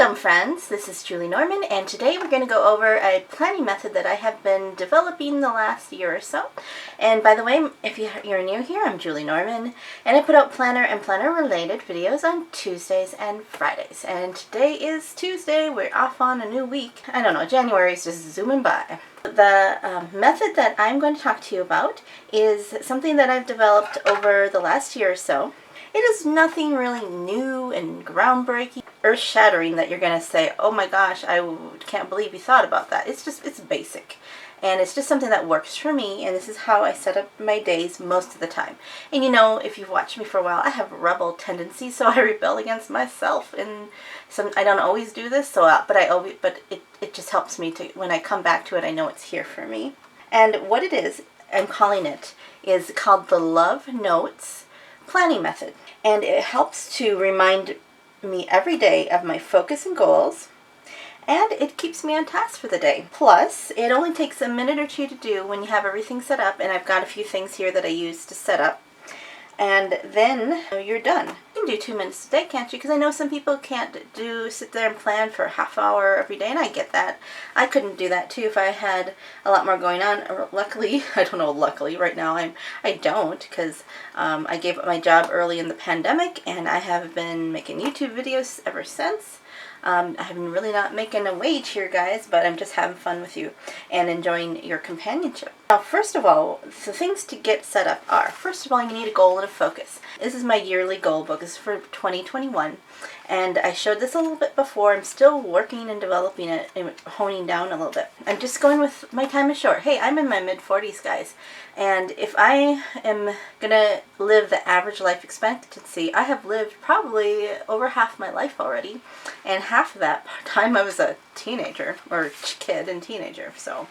Welcome friends, this is Julie Norman, and today we're going to go over a planning method that I have been developing the last year or so. And by the way, if you're new here, I'm Julie Norman, and I put out planner and planner related videos on Tuesdays and Fridays. And today is Tuesday, we're off on a new week. I don't know, January is just zooming by. The method that I'm going to talk to you about is something that I've developed over the last year or so. It is nothing really new and groundbreaking, earth-shattering that you're going to say, oh my gosh, I can't believe you thought about that. It's basic. And it's just something that works for me, and this is how I set up my days most of the time. And you know, if you've watched me for a while, I have rebel tendencies, so I rebel against myself. And I don't always do this, but it just helps me to, when I come back to it, I know it's here for me. And what it is, I'm calling it, is called the Love Notes planning method, and it helps to remind me every day of my focus and goals, and it keeps me on task for the day. Plus, it only takes a minute or two to do when you have everything set up, and I've got a few things here that I use to set up, and then you're done. You can do 2 minutes a day, can't you? Because I know some people can't sit there and plan for a half hour every day, and I get that. I couldn't do that too if I had a lot more going on. Luckily, I don't know, luckily, right now I don't, because I gave up my job early in the pandemic, and I have been making YouTube videos ever since. I have been really not making a wage here, guys, but I'm just having fun with you and enjoying your companionship. Now, first of all, the things to get set up are, first of all, you need a goal and a focus. This is my yearly goal book. This is for 2021, and I showed this a little bit before. I'm still working and developing it and honing down a little bit. I'm just going with my time is short. Hey, I'm in my mid-40s, guys, and if I am going to live the average life expectancy, I have lived probably over half my life already, and half of that time I was a teenager, or kid and teenager, so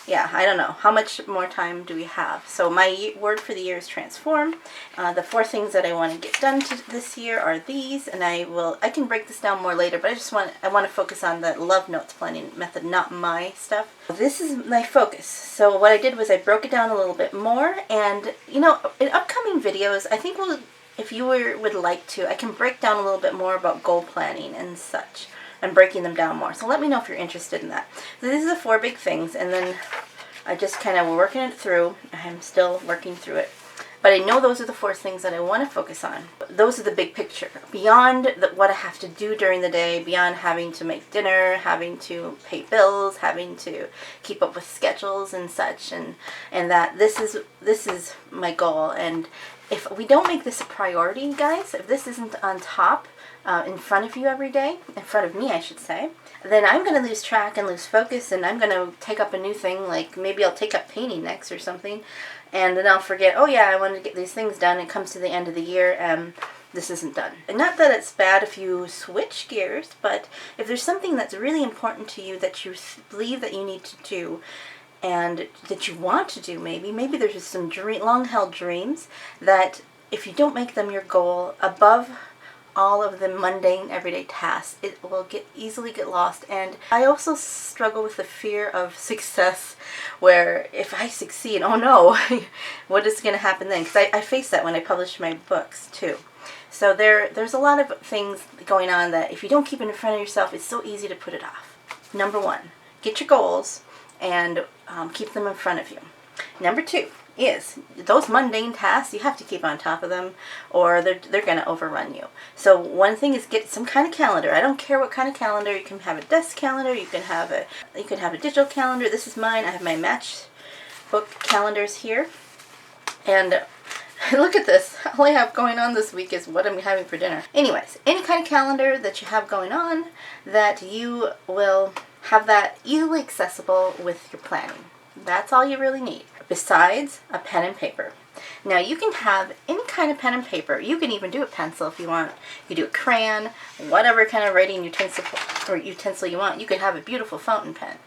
yeah, I don't know. How much more time do we have? So my word for the year is transform. The 4 things that I want to get done this year are these, and I can break this down more later, but I want to focus on the Love Notes planning method, not my stuff. This is my focus. So what I did was I broke it down a little bit more, and you know, in upcoming videos, I think if you would like to, I can break down a little bit more about goal planning and such. I'm breaking them down more. So let me know if you're interested in that. So these are the 4 big things, and then I just kind of working it through. I'm still working through it. But I know those are the 4 things that I want to focus on. Those are the big picture. Beyond what I have to do during the day, beyond having to make dinner, having to pay bills, having to keep up with schedules and such, and that this is my goal. And if we don't make this a priority, guys, if this isn't on top, in front of you every day, in front of me I should say, then I'm going to lose track and lose focus, and I'm going to take up a new thing, like maybe I'll take up painting next or something, and then I'll forget, oh yeah, I want to get these things done. It comes to the end of the year and this isn't done. And not that it's bad if you switch gears, but if there's something that's really important to you that you believe that you need to do, and that you want to do, maybe there's just some long-held dreams that if you don't make them your goal above all of the mundane everyday tasks, it will easily get lost. And I also struggle with the fear of success, where if I succeed, oh no, what is going to happen then? Because I face that when I publish my books too. So there's a lot of things going on that if you don't keep it in front of yourself, it's so easy to put it off. Number 1, get your goals and keep them in front of you. Number 2 is those mundane tasks, you have to keep on top of them, or they're going to overrun you. So one thing is get some kind of calendar. I don't care what kind of calendar. You can have a desk calendar, you can have a digital calendar. This is mine. I have my matchbook calendars here, and look at this. All I have going on this week is what I'm having for dinner. Anyways, any kind of calendar that you have going on, that you will have that easily accessible with your planning. That's all you really need, besides a pen and paper. Now, you can have any kind of pen and paper. You can even do a pencil if you want. You do a crayon, whatever kind of writing utensil you want. You can have a beautiful fountain pen.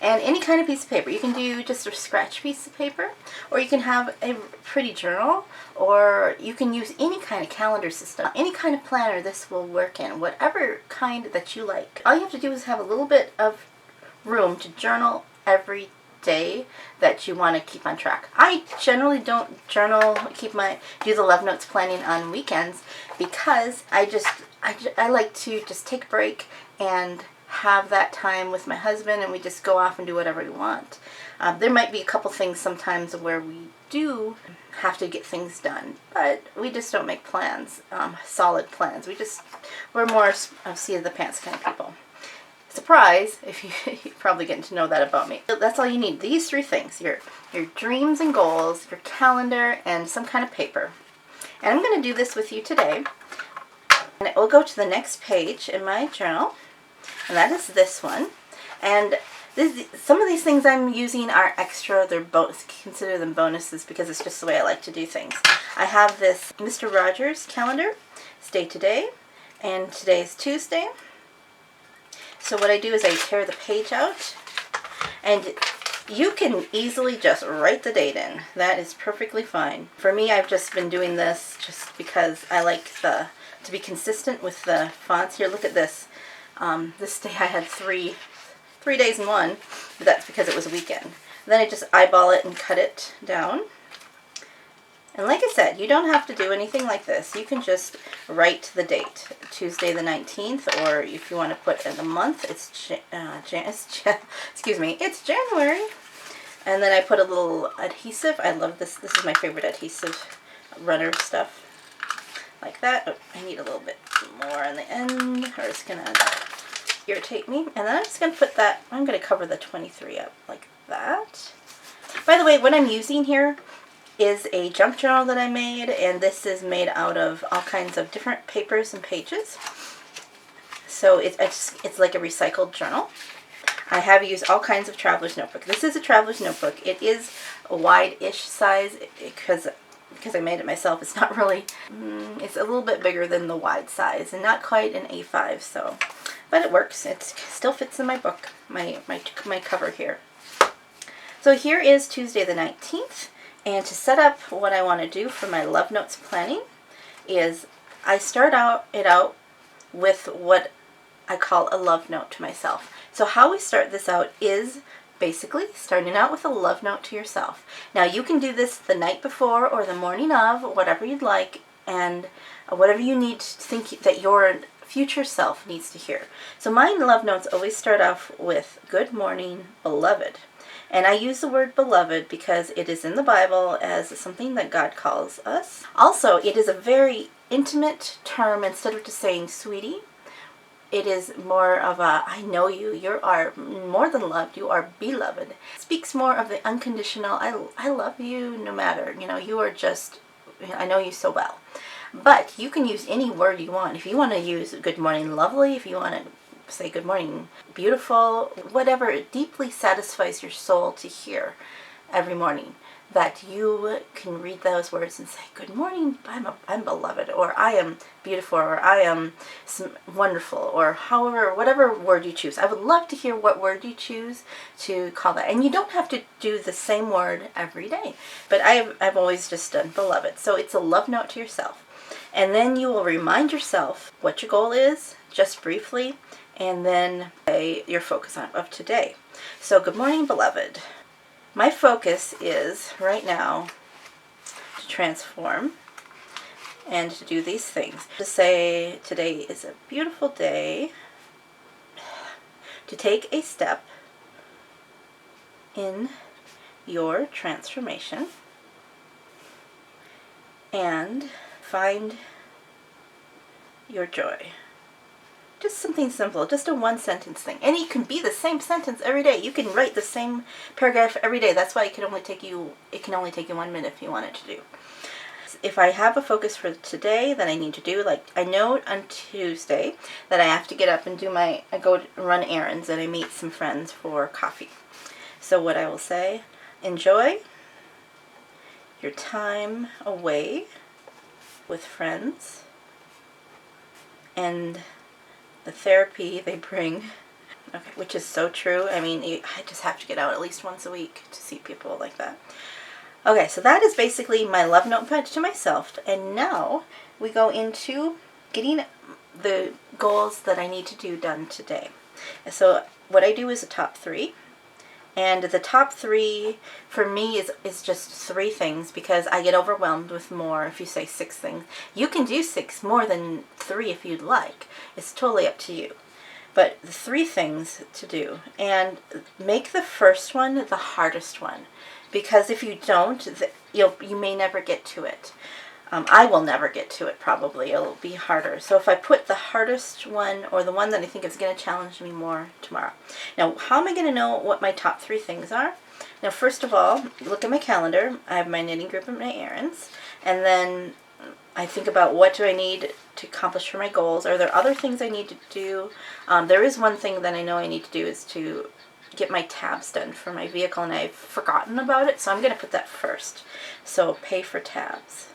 And any kind of piece of paper. You can do just a scratch piece of paper, or you can have a pretty journal, or you can use any kind of calendar system. Any kind of planner this will work in, whatever kind that you like. All you have to do is have a little bit of room to journal every day that you want to keep on track. I generally don't do the love notes planning on weekends because I like to just take a break and have that time with my husband, and we just go off and do whatever we want. There might be a couple things sometimes where we do have to get things done, but we just don't make plans, solid plans. We're more of seat of the pants kind of people. Surprise, if you're probably getting to know that about me. That's all you need. These three things: your dreams and goals, your calendar, and some kind of paper. And I'm going to do this with you today. And we'll go to the next page in my journal, and that is this one. And some of these things I'm using are extra. They're consider them bonuses because it's just the way I like to do things. I have this Mr. Rogers calendar. It's day today, and today is Tuesday. So what I do is I tear the page out, and you can easily just write the date in. That is perfectly fine. For me, I've just been doing this just because I like to be consistent with the fonts. Here, look at this. This day I had three days in one, but that's because it was a weekend. Then I just eyeball it and cut it down. And like I said, you don't have to do anything like this. You can just write the date, Tuesday the 19th, or if you want to put in the month, it's it's January. And then I put a little adhesive. I love this. This is my favorite adhesive runner stuff. Like that. Oh, I need a little bit more on the end, or it's going to irritate me. And then I'm just going to put that, I'm going to cover the 23 up like that. By the way, what I'm using here is a junk journal that I made, and this is made out of all kinds of different papers and pages. So it's like a recycled journal. I have used all kinds of traveler's notebook. This is a traveler's notebook. It is a wide-ish size because I made it myself. It's not really, it's a little bit bigger than the wide size and not quite an A5, so, but it works. It still fits in my book, my cover here. So here is Tuesday the 19th. And to set up what I want to do for my love notes planning is I start it out with what I call a love note to myself. So how we start this out is basically starting out with a love note to yourself. Now you can do this the night before or the morning of, whatever you'd like, and whatever you need to think that your future self needs to hear. So my love notes always start off with, "Good morning, beloved." And I use the word beloved because it is in the Bible as something that God calls us. Also, it is a very intimate term. Instead of just saying sweetie, it is more of a, I know you, you are more than loved, you are beloved. It speaks more of the unconditional, I love you no matter, you are just, I know you so well. But you can use any word you want. If you want to use good morning lovely, if you want to say good morning beautiful, whatever deeply satisfies your soul to hear every morning, that you can read those words and say, good morning, I'm beloved, or I am beautiful, or I am wonderful, or whatever word you choose. I would love to hear what word you choose to call that. And you don't have to do the same word every day, but I've always just done beloved. So it's a love note to yourself. And then you will remind yourself what your goal is, just briefly, and then your focus of today. So good morning, beloved. My focus is right now to transform and to do these things. To say today is a beautiful day to take a step in your transformation and find your joy. Just something simple, just a one-sentence thing. And it can be the same sentence every day. You can write the same paragraph every day. That's why it can only take you 1 minute if you want it to do. If I have a focus for today that I need to do, like I know on Tuesday that I have to get up and I go run errands and I meet some friends for coffee. So what I will say, enjoy your time away with friends and the therapy they bring, okay, which is so true. I mean, I just have to get out at least once a week to see people like that. Okay, so that is basically my love note to myself. And now we go into getting the goals that I need to do done today. And so what I do is a top 3. And the top 3 for me is just 3 things, because I get overwhelmed with more if you say 6 things. You can do 6 more than 3 if you'd like. It's totally up to you. But the 3 things to do, and make the first one the hardest one, because if you don't, you may never get to it. I will never get to it, probably. It'll be harder. So if I put the hardest one, or the one that I think is going to challenge me more tomorrow. Now, how am I going to know what my top 3 things are? Now, first of all, look at my calendar. I have my knitting group and my errands. And then I think about, what do I need to accomplish for my goals? Are there other things I need to do? There is one thing that I know I need to do, is to get my tabs done for my vehicle, and I've forgotten about it. So I'm going to put that first. So pay for tabs.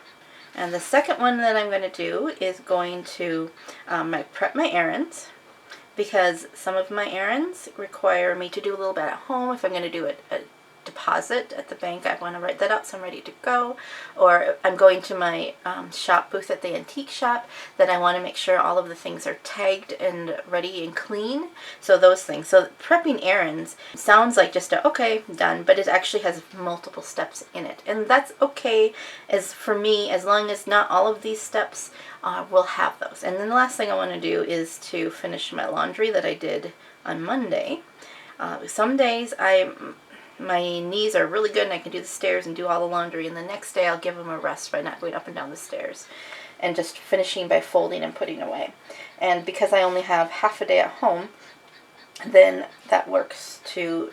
And the second one that I'm going to do is going to prep my errands, because some of my errands require me to do a little bit at home. If I'm going to do a deposit at the bank, I want to write that out so I'm ready to go. Or I'm going to my shop booth at the antique shop, that I want to make sure all of the things are tagged and ready and clean. So those things. So prepping errands sounds like just okay, done, but it actually has multiple steps in it. And that's okay for me, as long as not all of these steps will have those. And then the last thing I want to do is to finish my laundry that I did on Monday. Some days my knees are really good and I can do the stairs and do all the laundry, and the next day I'll give them a rest by not going up and down the stairs and just finishing by folding and putting away. And because I only have half a day at home, then that works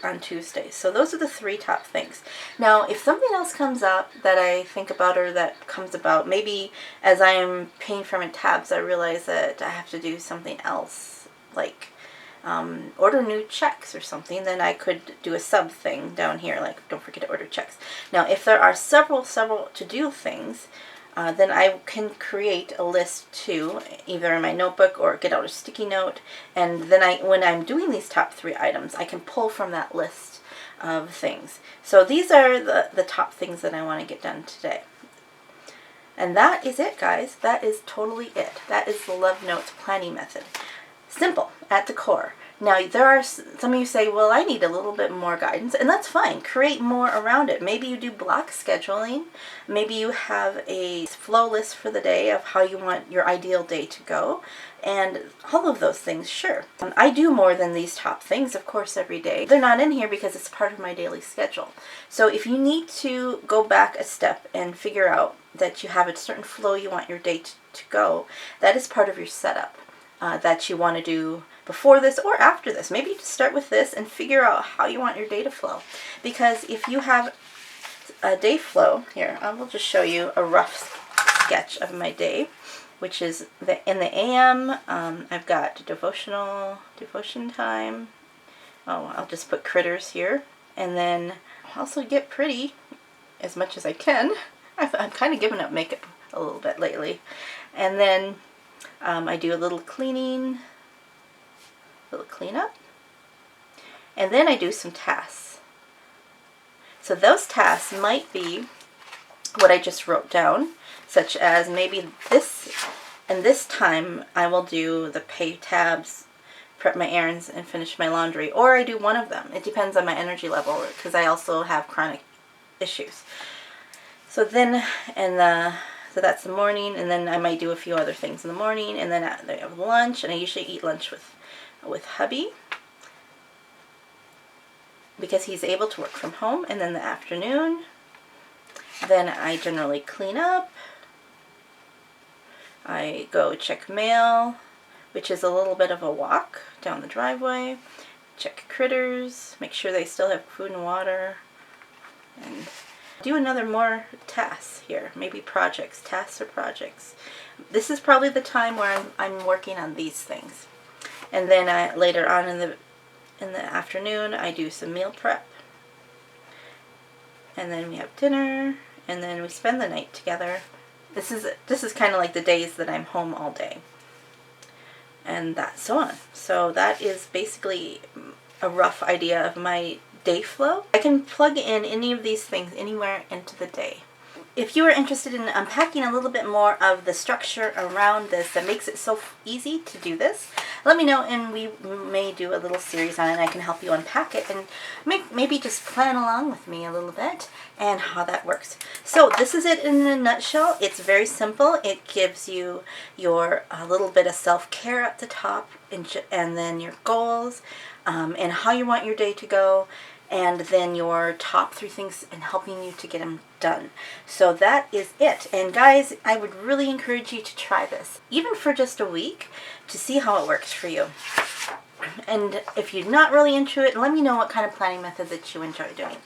on Tuesdays. So those are the 3 top things. Now, if something else comes up that I think about, or that comes about, maybe as I am paying for my tabs, I realize that I have to do something else, like order new checks or something, then I could do a sub thing down here, like don't forget to order checks. Now, if there are several to-do things, then I can create a list too, either in my notebook or get out a sticky note, and then when I'm doing these top 3 items, I can pull from that list of things. So these are the top things that I want to get done today. And that is it, guys. That is totally it. That is the Love Notes planning method. Simple at the core. Now, there are some of you say, well, I need a little bit more guidance, and that's fine. Create more around it. Maybe you do block scheduling. Maybe you have a flow list for the day of how you want your ideal day to go, and all of those things, sure. I do more than these top things, of course, every day. They're not in here because it's part of my daily schedule. So if you need to go back a step and figure out that you have a certain flow you want your day to go, that is part of your setup. That you want to do before this or after this. Maybe just start with this and figure out how you want your day to flow. Because if you have a day flow, here, I will just show you a rough sketch of my day, which is in the AM, I've got devotion time. Oh, I'll just put critters here. And then I'll also get pretty as much as I can. I'm kind of giving up makeup a little bit lately. And then I do a little cleaning, little cleanup, and then I do some tasks. So those tasks might be what I just wrote down, such as maybe this time I will do the pay tabs, prep my errands, and finish my laundry, or I do one of them. It depends on my energy level, because I also have chronic issues. So then, so that's the morning, and then I might do a few other things in the morning, and then I have lunch, and I usually eat lunch with hubby, because he's able to work from home. And then the afternoon, then I generally clean up. I go check mail, which is a little bit of a walk down the driveway, check critters, make sure they still have food and water, and do another more tasks here, maybe projects, tasks or projects. This is probably the time where I'm working on these things. And then later on in the afternoon, I do some meal prep. And then we have dinner, and then we spend the night together. This is kind of like the days that I'm home all day. And so on. So that is basically a rough idea of my day flow. I can plug in any of these things anywhere into the day. if you are interested in unpacking a little bit more of the structure around this that makes it so easy to do this, let me know and we may do a little series on it. I can help you unpack it and maybe just plan along with me a little bit and how that works. So this is it in a nutshell. It's very simple. It gives you your a little bit of self-care at the top and then your goals and how you want your day to go, and then your top 3 things and helping you to get them done. So that is it. And guys, I would really encourage you to try this, even for just a week, to see how it works for you. And if you're not really into it, let me know what kind of planning method that you enjoy doing.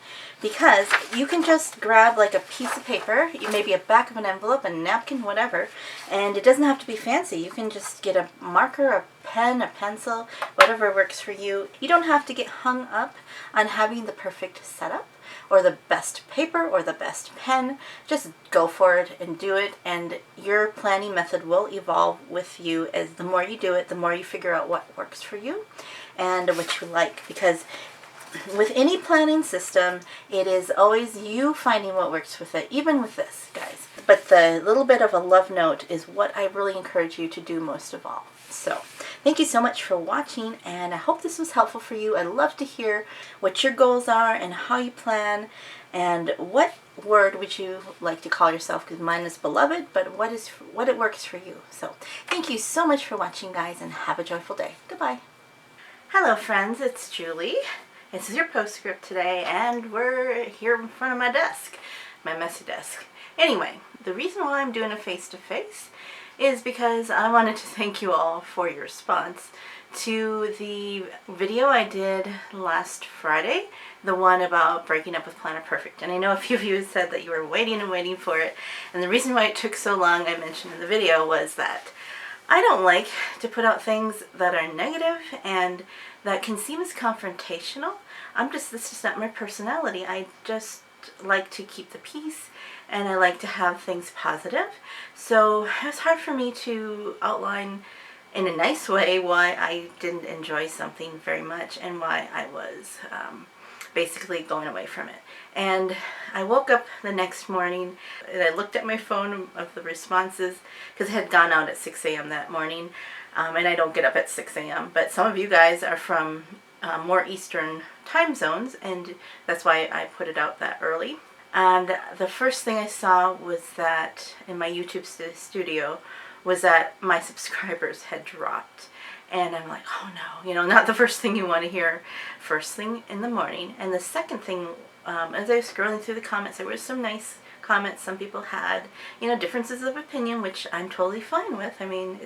Because you can just grab like a piece of paper, maybe a back of an envelope, a napkin, whatever, and it doesn't have to be fancy. You can just get a marker, a pen, a pencil, whatever works for you. You don't have to get hung up on having the perfect setup or the best paper or the best pen. Just go for it and do it, and your planning method will evolve with you. As the more you do it, the more you figure out what works for you and what you like. Because with any planning system, it is always you finding what works with it, even with this, guys. But the little bit of a love note is what I really encourage you to do most of all. So thank you so much for watching, and I hope this was helpful for you. I'd love to hear what your goals are and how you plan, and what word would you like to call yourself, because mine is beloved, but what it works for you. So thank you so much for watching, guys, and have a joyful day. Goodbye. Hello friends, it's Julie. This is your postscript today, and we're here in front of my desk, my messy desk. Anyway, the reason why I'm doing a face-to-face is because I wanted to thank you all for your response to the video I did last Friday, the one about breaking up with Planner Perfect. And I know a few of you said that you were waiting and waiting for it, and the reason why it took so long, I mentioned in the video, was that I don't like to put out things that are negative and that can seem as confrontational. This is not my personality. I just like to keep the peace, and I like to have things positive. So it's hard for me to outline in a nice way why I didn't enjoy something very much and why I was basically going away from it. And I woke up the next morning and I looked at my phone of the responses, because it had gone out at 6 a.m. that morning, and I don't get up at 6 a.m. But some of you guys are from more Eastern time zones, and that's why I put it out that early. And the first thing I saw was that in my YouTube studio was that my subscribers had dropped. And I'm like, oh no, not the first thing you want to hear first thing in the morning. And the second thing, as I was scrolling through the comments, there were some nice comments some people had, differences of opinion, which I'm totally fine with. I mean,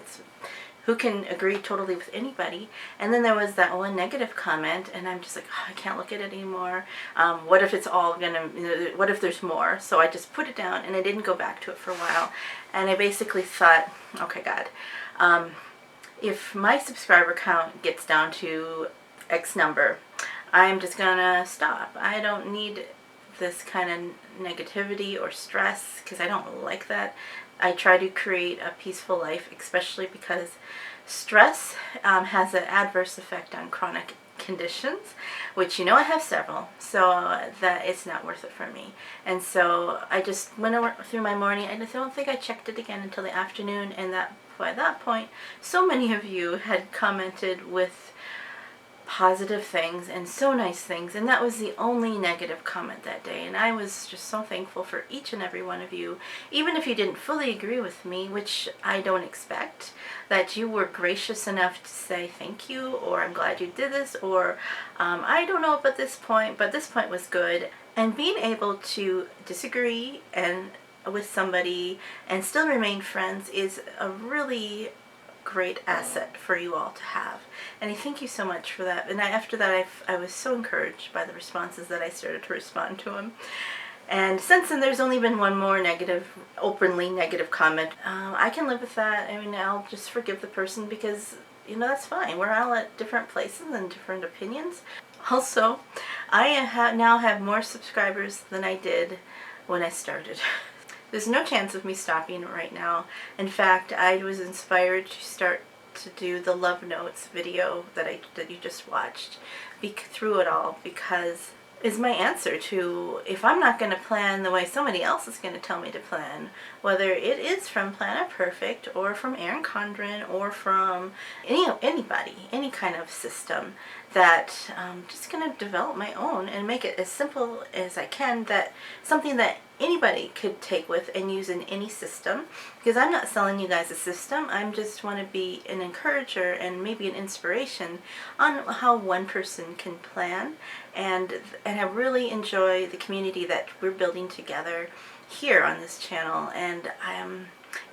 who can agree totally with anybody? And then there was that one negative comment, and I'm just like, oh, I can't look at it anymore. What if it's all gonna, what if there's more? So I just put it down, and I didn't go back to it for a while. And I basically thought, okay, God, if my subscriber count gets down to X number, I'm just gonna stop. I don't need this kind of negativity or stress, because I don't like that. I try to create a peaceful life, especially because stress has an adverse effect on chronic conditions, which I have several, so that it's not worth it for me. And so I just went through my morning. I don't think I checked it again until the afternoon, and that by that point, so many of you had commented with positive things and so nice things, and that was the only negative comment that day. And I was just so thankful for each and every one of you, even if you didn't fully agree with me, which I don't expect, that you were gracious enough to say thank you, or I'm glad you did this, or I don't know about this point, but this point was good. And being able to disagree and with somebody and still remain friends is a really great asset for you all to have, and I thank you so much for that. And after that, I was so encouraged by the responses that I started to respond to them. And since then, there's only been one more openly negative comment. I can live with that. I mean, I'll just forgive the person, because that's fine. We're all at different places and different opinions. Also, I now have more subscribers than I did when I started. There's no chance of me stopping right now. In fact, I was inspired to start to do the Love Notes video that you just watched through it all, because is my answer to, if I'm not going to plan the way somebody else is going to tell me to plan, whether it is from Planner Perfect or from Erin Condren or from anybody, any kind of system, that I'm just going to develop my own and make it as simple as I can, that something that anybody could take with and use in any system, because I'm not selling you guys a system. I just want to be an encourager and maybe an inspiration on how one person can plan, and I really enjoy the community that we're building together here on this channel. And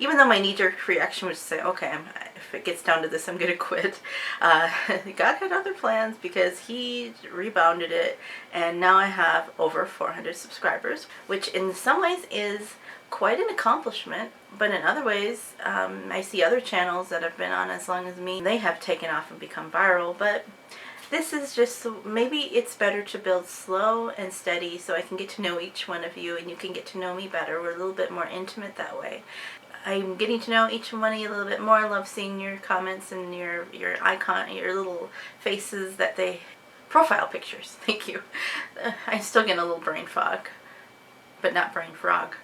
even though my knee-jerk reaction was to say, okay, if it gets down to this, I'm going to quit. God had other plans because he rebounded it, and now I have over 400 subscribers, which in some ways is quite an accomplishment, but in other ways, I see other channels that have been on as long as me, they have taken off and become viral. But this is just, maybe it's better to build slow and steady so I can get to know each one of you and you can get to know me better. We're a little bit more intimate that way. I'm getting to know each one of you a little bit more. I love seeing your comments and your icon, your little faces that they, profile pictures. Thank you. I'm still getting a little brain fog, but not brain frog.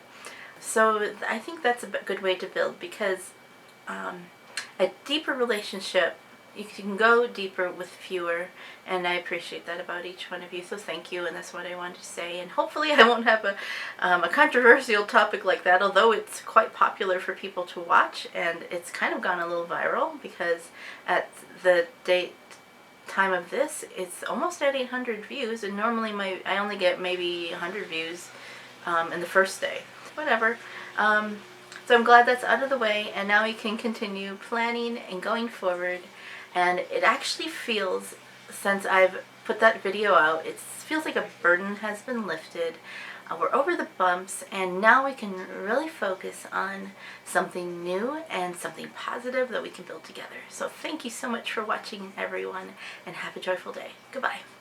So I think that's a good way to build, because a deeper relationship, you can go deeper with fewer, and I appreciate that about each one of you, so thank you. And that's what I wanted to say, and hopefully I won't have a controversial topic like that, although it's quite popular for people to watch, and it's kind of gone a little viral, because at the time of this, it's almost at 800 views, and normally I only get maybe 100 views in the first day. Whatever. So I'm glad that's out of the way, and now we can continue planning and going forward. And it actually feels, since I've put that video out, it feels like a burden has been lifted. We're over the bumps, and now we can really focus on something new and something positive that we can build together. So thank you so much for watching, everyone, and have a joyful day. Goodbye.